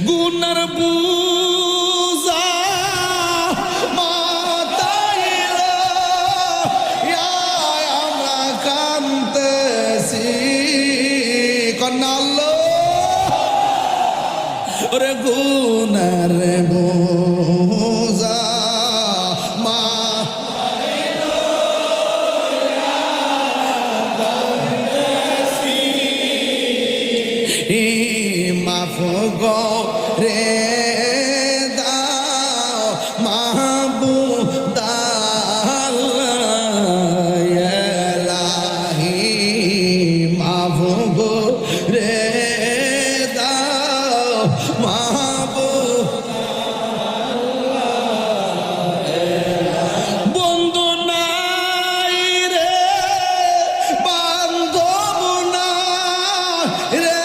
গুনার বুঝা মাথাইল আমরা কান্তেছি কন্যা আল্লাহ ওরে গুনার বুঝা মাফ গো রে দাও মাহবুব এলাহি মাফ গো রে দাও মাহবুব বন্ধু নাই রে বান্ধব নাই রে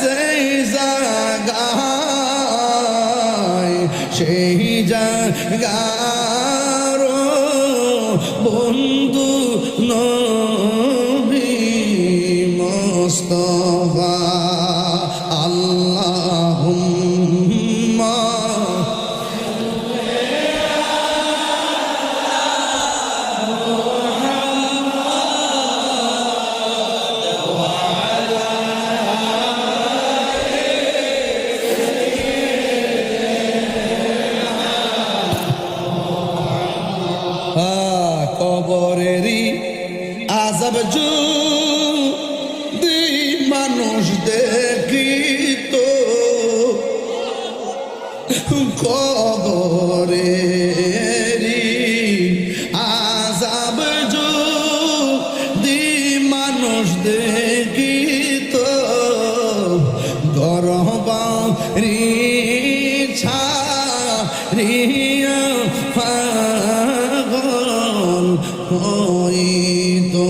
যেই জায়গায় সেই জায়গার বন্ধু নবী মুস্তাফা আল্লাহুম্মা কবরেরই আযাব যদি মানুষ দেখিত কবরেরই আযাব যদি মানুষ দেখিত গরবারি ছাড়িয়া পাগল হইতো